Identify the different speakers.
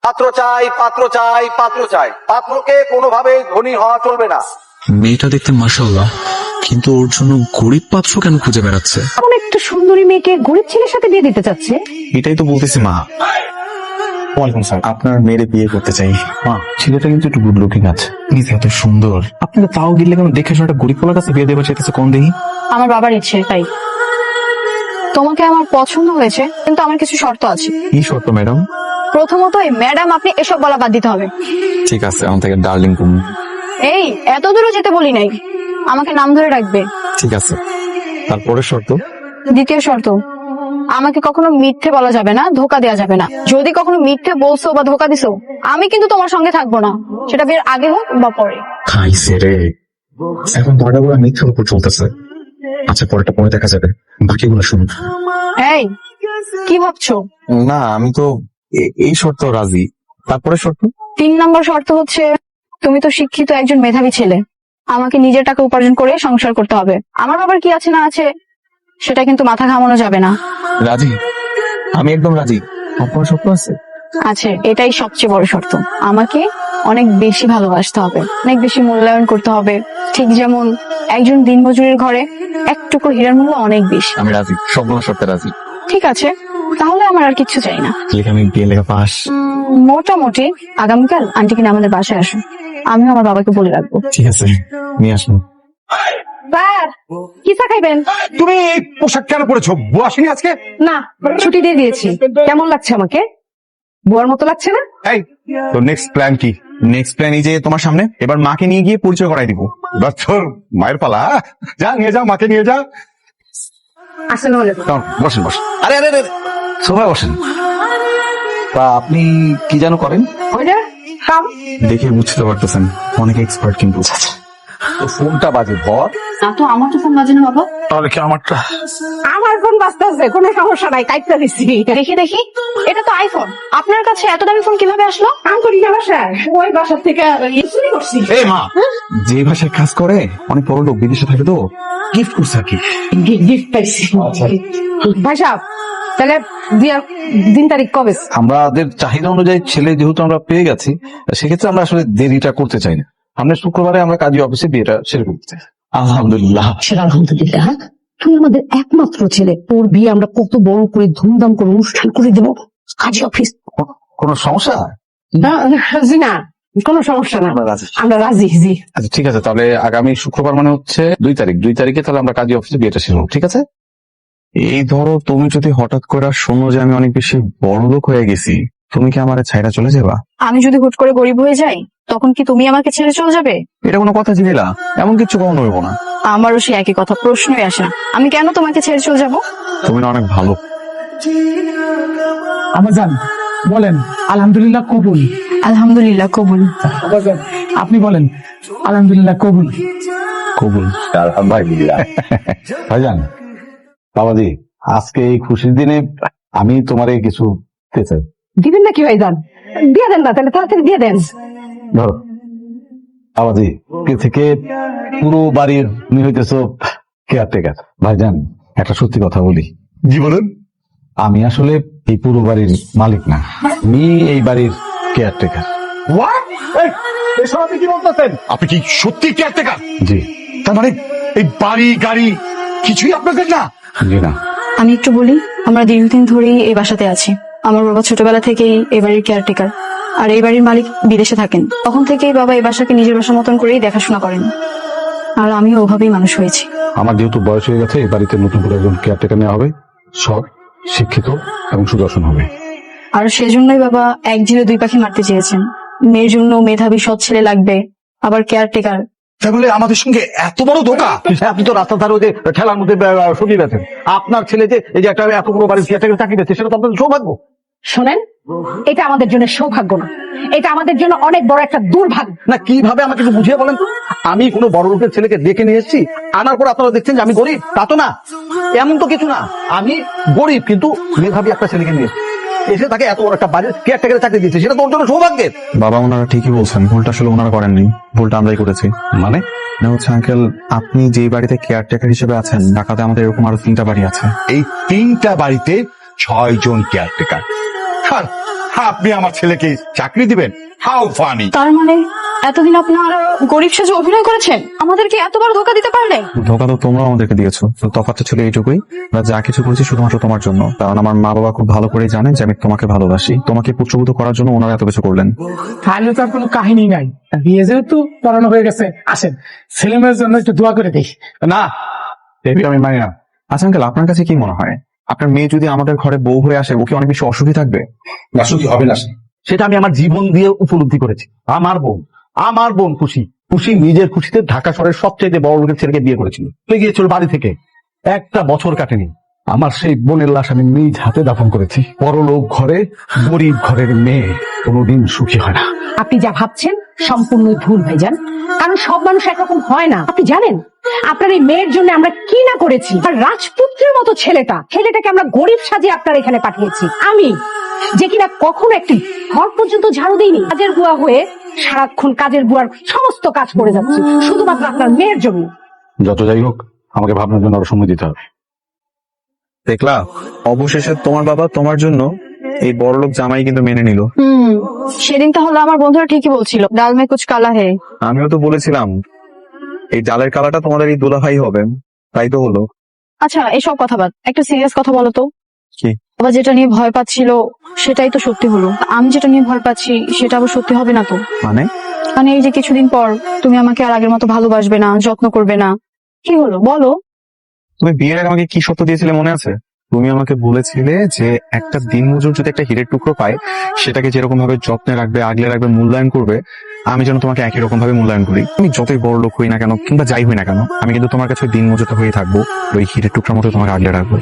Speaker 1: পাত্র চাই, পাত্র চাই, পাত্র চাই। পাত্রকে কোনোভাবে ধনী হওয়া চলবে না।
Speaker 2: মেয়েটা দেখতে মাশাআল্লাহ, কিন্তু ওর জন্য গরিব পাত্র কেন খুঁজে বেড়াচ্ছে?
Speaker 3: এমন একটা সুন্দরী মেয়েকে গরিব ছেলের সাথে বিয়ে দিতে চাচ্ছে।
Speaker 2: এটাই তো বলতেছি মা। ওয়ালাইকুম স্যার, আপনার মেয়েরে বিয়ে করতে চাই। মা, ছেলেটা কিন্তু একটু গুড লুকিং আছে, প্লিজ। এত সুন্দর, আপনাকে তাও গিলে কেন দেখে শুনে একটা গরিব পোলার কাছে বিয়ে দেবার চাইতেছে কোন দেখি?
Speaker 3: আমার বাবার ইচ্ছে তাই। তোমাকে আমার পছন্দ হয়েছে, কিন্তু আমার কিছু শর্ত আছে।
Speaker 2: কি শর্ত ম্যাডাম?
Speaker 3: প্রথমত এই ম্যাডাম আপনি এসব বলা বাদ দিতে হবে।
Speaker 2: ঠিক আছে, আমার থেকে ডার্লিং তুমি।
Speaker 3: এই এত দূরে যেতে বলি নাই, আমাকে নাম ধরে রাখবে।
Speaker 2: ঠিক আছে, তারপরে শর্ত?
Speaker 3: দ্বিতীয় শর্ত, আমাকে কখনো মিথ্যে বলা যাবে না, ধোকা দেওয়া যাবে না। যদি কখনো মিথ্যে বলছো বা ধোকা দিছো, আমি কিন্তু তোমার সঙ্গে থাকবো না, সেটা বিয়ের আগে হোক বা পরে।
Speaker 2: খাইছে রে, এখন ধরা বলা মিথ্যার উপর চলতেছে। আচ্ছা, পরেরটা পরে দেখা যাবে, বাকিগুলো শুনুন।
Speaker 3: এই কি ভাবছো?
Speaker 2: না, আমি তো এই শর্ত রাজি। তারপরে শর্ত?
Speaker 3: 3 নম্বর শর্ত হচ্ছে, তুমি তো শিক্ষিত একজন মেধাবী ছেলে, আমাকে নিজের টাকা উপার্জন করে সংসার করতে হবে। আমার বাবার কি আছে না আছে সেটা কিন্তু মাথা ঘামানো যাবে না।
Speaker 2: রাজি, আমি একদম রাজি। আপনার শর্ত আছে?
Speaker 3: আছে, এটাই সবচেয়ে বড় শর্ত। আমাকে অনেক বেশি ভালোবাসতে হবে, অনেক বেশি মূল্যায়ন করতে হবে, ঠিক যেমন একজন দিনমজুরের ঘরে এক টুকরো হীরার মূল্য অনেক বেশি।
Speaker 2: আমি রাজি, সবগুলো শর্তে রাজি।
Speaker 3: ঠিক আছে, তাহলে আমার আর কিচ্ছু চাই না।
Speaker 2: লিখে আমি বিয়ে লেখা পাস।
Speaker 3: মোটামুটি আগামীকাল আন্টি কিনা আমাদের বাসায় আসুন, আমিও আমার বাবাকে বলে রাখবো।
Speaker 2: ঠিক আছে, নিয়ে আসুন।
Speaker 3: স্যার, কি চা খাইবেন?
Speaker 1: তুমি এই পোশাক কেন পরেছো? বউ আসেনি আজকে?
Speaker 3: না, ছুটি দিয়ে দিয়েছি। কেমন লাগছে আমাকে? বুয়ার মতো লাগছে না?
Speaker 1: এই তো নেক্সট প্ল্যান কি?
Speaker 2: নেক্সট প্ল্যান এই যে তোমার সামনে, এবার মাকে নিয়ে গিয়ে পরিচয় করাই দিব।
Speaker 1: এবার তোর মায়ের পালা। যা নিয়ে যাও, মাকে নিয়ে যা।
Speaker 3: আসেন হলে
Speaker 1: বসেন বসেন। আরে আরে আরে, সোফায় বসেন। তা আপনি কি যেন করেন?
Speaker 3: ওইটা কাম।
Speaker 2: দেখে বুঝতে পারতেছেন অনেক এক্সপার্ট, কিন্তু
Speaker 1: তো ফোনটা বাজে ভর।
Speaker 3: না তো, আমার তো ফোন বাজে না বাবা।
Speaker 1: তাহলে কি আমারটা?
Speaker 3: আমার ফোন বাজতেছে, কোনো সমস্যা নাই, কাইটটা দিছি। দেখি দেখি, এটা তো আইফোন। আপনার কাছে এত দামি ফোন কিভাবে আসলো? কাম করি না বাসায়, ওই বাসা থেকে চুরি করছি।
Speaker 2: এই মা, যে ভাষায় কাজ করে অনেক বড় লোক, বিদেশে থাকে তো, গিফট করছে আর কি।
Speaker 3: গিফট পাইছি। ভাই সাহেব, তাহলে বিয়ার দিন তারিখ কবে?
Speaker 4: আমাদের চাহিদা অনুযায়ী ছেলে যেহেতু আমরা পেয়ে গেছি, সেক্ষেত্রে আমরা আসলে দেরিটা করতে চাই না। আমরা শুক্রবারে আমরা কাজী অফিসে বিয়েটা সেরে করতে চাই।
Speaker 2: আলহামদুলিল্লাহ।
Speaker 5: আলহামদুলিল্লাহ, তুই আমাদের একমাত্র ছেলে, তোর বিয়ে আমরা কত বড় করে ধুমধাম করে অনুষ্ঠান করে দেবো। কাজী অফিস
Speaker 4: কোনো সমস্যা?
Speaker 5: জি না, কোনো সমস্যা না,
Speaker 4: আমরা রাজি।
Speaker 5: আমরা রাজি। জি
Speaker 4: আচ্ছা ঠিক আছে, তাহলে আগামী শুক্রবার মানে হচ্ছে 2 তারিখ। 2 তারিখে তাহলে আমরা কাজী অফিসে বিয়েটা সেরে নেবো, ঠিক আছে?
Speaker 2: এই ধরো, তুমি যদি হঠাৎ করে শোনো যে আমি অনেক বেশি বড় লোক হয়ে গেছি, তুমি কি আমার ছাইরা চলে যাবা?
Speaker 3: আমি যদি হুট করে গরিব হয়ে যাই, তখন কি তুমি আমাকে ছেড়ে চলে যাবে?
Speaker 2: এটা কোনো কথা ছিলা? এমন কিছু কখনো হইব না।
Speaker 3: আমারও সে একই কথা, প্রশ্নই আসে না। আমি কেন তোমাকে ছেড়ে চলে যাব?
Speaker 2: তুমি না অনেক ভালো।
Speaker 6: আমাজান বলেন আলহামদুলিল্লাহ কবুল।
Speaker 3: আলহামদুলিল্লাহ কবুল।
Speaker 6: আব্বাজান, আপনি বলেন আলহামদুলিল্লাহ কবুল।
Speaker 2: কবুল।
Speaker 4: আলহামদুলিল্লাহ। ভাইজান, বাবাজি, আজকে এই খুশির দিনে আমি তোমারে কিছু দিতে চাই।
Speaker 5: দিবেন নাকি ভাইজান? দিয়ে দেন না, তাহলে তাড়াতাড়ি দিয়ে দেন।
Speaker 4: ধরো বাবাজি, থেকে পুরো বাড়ির তুমি হইতেছো কেয়ারটেকার। ভাইজান, একটা সত্যি কথা বলি।
Speaker 1: জি বলেন।
Speaker 4: আমি আসলে এই পুরো বাড়ির মালিক না, আমি এই বাড়ির কেয়ারটেকার।
Speaker 1: এসব আপনি কি বলতেছেন? আপনি কি সত্যি কেয়ারটেকার?
Speaker 4: জি।
Speaker 1: তার মানে এই বাড়ি গাড়ি কিছুই আপনাদের না?
Speaker 4: জি না।
Speaker 3: আমি একটু বলি, আমরা দীর্ঘদিন ধরেই এই বাসাতে আছি। আমার বাবা ছোটবেলা থেকেই এই বাড়ির কেয়ারটেকার, আর এই বাড়ির মালিক বিদেশে থাকেন। তখন থেকেই বাবা এই বাসাকে নিজের বাসার মতন করেই দেখাশোনা করেন, আর আমিও ওভাবেই মানুষ হয়েছি।
Speaker 4: আমার যেহেতু বয়স হয়ে গেছে, এই বাড়িতে নতুন করে একজন কেয়ারটেকার নেওয়া হবে, সৎ, শিক্ষিত এবং সুদর্শন হবে।
Speaker 3: আর সেজন্যই বাবা 1 ঝিলে 2 পাখি মারতে চেয়েছেন। মেয়ের জন্য মেধাবী সৎ ছেলে লাগবে, আবার কেয়ারটেকার।
Speaker 1: তাহলে আমাদের সঙ্গে এত বড় ধোকা?
Speaker 4: আপনি তো রাস্তার ধারে যে ঠেলার মধ্যে সবজি বেছেন, আপনার ছেলে যে এই যে একটা এত বড় বাড়ির কেয়ারটেকার চাকরি পেয়েছে, সেটা তো আপনাদের সৌভাগ্য।
Speaker 5: শোনেন, এটা আমাদের জন্য সৌভাগ্য না, এটা আমাদের জন্য অনেক বড় একটা দুর্ভাগ্য।
Speaker 4: না, কিভাবে আমাকে একটু বুঝিয়ে বলেন তো? আমি কোনো বড় লোকের ছেলেকে দেখে নিয়ে এসেছি, আনার পর আপনারা দেখছেন যে আমি গরিব, তা তো না। এমন তো কিছু না, আমি গরিব কিন্তু মেধাবী একটা ছেলেকে নিয়ে এসে তাকে এত বড় একটা বাড়ির কেয়ারটেকারের চাকরি দিয়েছে, সেটা তো ওর জন্য সৌভাগ্যের।
Speaker 2: বাবা, ওনারা ঠিকই বলছেন, ভুলটা আসলে ওনারা করেননি, ভুলটা আমরাই করেছি।
Speaker 4: মানে
Speaker 2: না হচ্ছে আঙ্কেল, আপনি যে বাড়িতে কেয়ারটেকার হিসেবে আছেন, ঢাকাতে আমাদের এরকম আরো 3টা বাড়ি আছে।
Speaker 1: এই 3টা বাড়িতে 6 জন কেয়ারটেকার। আর
Speaker 2: আপনি আমার ছেলেকে চাকরি দিবেন? How funny!
Speaker 3: তার মানে এতদিন আপনার গরিব সেজে অভিনয় করেছেন, আমাদেরকে এতবার ধোকা দিতে পারলেন?
Speaker 2: ধোকা তো তোমরা আমাদেরকে দিয়েছো, তো তফাৎটা ছিল এইটুকুই, আমরা যা কিছু করেছি শুধুমাত্র তোমার জন্য। কারণ আমার মা বাবা খুব ভালো করে জানেন যে আমি তোমাকে ভালোবাসি। তোমাকে পুত্রবধূ করার জন্য ওনারা এত কিছু করলেন।
Speaker 6: তাহলে তো আর কোনো কাহিনী নাই, বিয়ে যেহেতু পড়ানো হয়ে গেছে, আসেন ছেলে মেয়ের জন্য একটু দোয়া করে দিই।
Speaker 4: না, দেবী আমি মানি না।
Speaker 2: আচ্ছা আঙ্কেল, আপনার কাছে কি মনে হয় আপনার মেয়ে যদি আমাদের ঘরে বউ হয়ে আসে, ও কি অনেক বেশি অসুখী থাকবে?
Speaker 4: কি হবে না সেটা আমি আমার জীবন দিয়ে উপলব্ধি করেছি। আমার বোন খুশি নিজের খুশিতে ঢাকা শহরের সবচেয়ে বড় লোকের ছেলেকে বিয়ে করেছিল। তুই গিয়েছিল বাড়ি থেকে, একটা বছর কাটেনি, আমার সেই বোনের লাশ আমি নিজ হাতে দাফন করেছি। বড়লোক ঘরে গরিব ঘরের মেয়ে কোনোদিন সুখী হয় না।
Speaker 5: আপনি যা ভাবছেন সম্পূর্ণ ভুল ভাইজান, কারণ সব মানুষ একরকম হয় না। আপনি জানেন আপনার এই মেয়ের জন্য আমরা কি না করেছি। আর রাজপুত্রের মতো ছেলেটাকে আমরা গরিব সাজিয়ে আপনার এখানে পাঠিয়েছি। আমি যে কিনা কখনো একটি ঘর পর্যন্ত ঝাড়ু দিইনি, কাজের বুয়া হয়ে সারাক্ষণ কাজের বুয়ার সমস্ত কাজ করে যাচ্ছি শুধুমাত্র আপনার মেয়ের জন্য।
Speaker 4: যত যাই হোক, আমাকে ভাবনার জন্য আরো সময় দিতে হবে।
Speaker 2: দেখলা, অবশেষে তোমার বাবা তোমার জন্য এই বড়লোক জামাই কিন্তু মেনে নিল।
Speaker 3: সেদিন তাহলে আমার বন্ধুরা ঠিকই বলছিল, ডাল মে কুচ কালা হে।
Speaker 2: আমিও তো বলেছিলাম এই ডালের কালাটা তোমাদের এই দুলাভাই হবে, তাই তো হলো।
Speaker 3: আচ্ছা এসব কথা বাদ, একটা সিরিয়াস কথা বলো তো।
Speaker 2: কি?
Speaker 3: বাবা যেটা নিয়ে ভয় পাচ্ছিল সেটাই তো সত্যি হলো, আমি যেটা নিয়ে ভয় পাচ্ছি সেটা আবার সত্যি হবে না তো? মানে এই যে কিছুদিন পর তুমি আমাকে আর আগের মতো ভালোবাসবে না, যত্ন করবে না, কি হলো বলো?
Speaker 2: তুমি বিয়ের আগে আমাকে কি সত্য দিয়েছিলে মনে আছে? তুমি আমাকে বলেছিলে যে একটা দিনমজুর যদি একটা হীরের টুকরো পায়, সেটাকে যেরকম ভাবে যত্নে রাখবে, আগলে রাখবে, মূল্যায়ন করবে, আমি যেন তোমাকে একই রকম ভাবে মূল্যায়ন করি। আমি যতই বড় লোক হই না কেন কিংবা যাই হই না কেন, আমি কিন্তু তোমার কাছে ওই দিনমজুরটা হয়ে থাকবো, ওই হীরের টুকরার মতো তোমাকে আগলে রাখবো।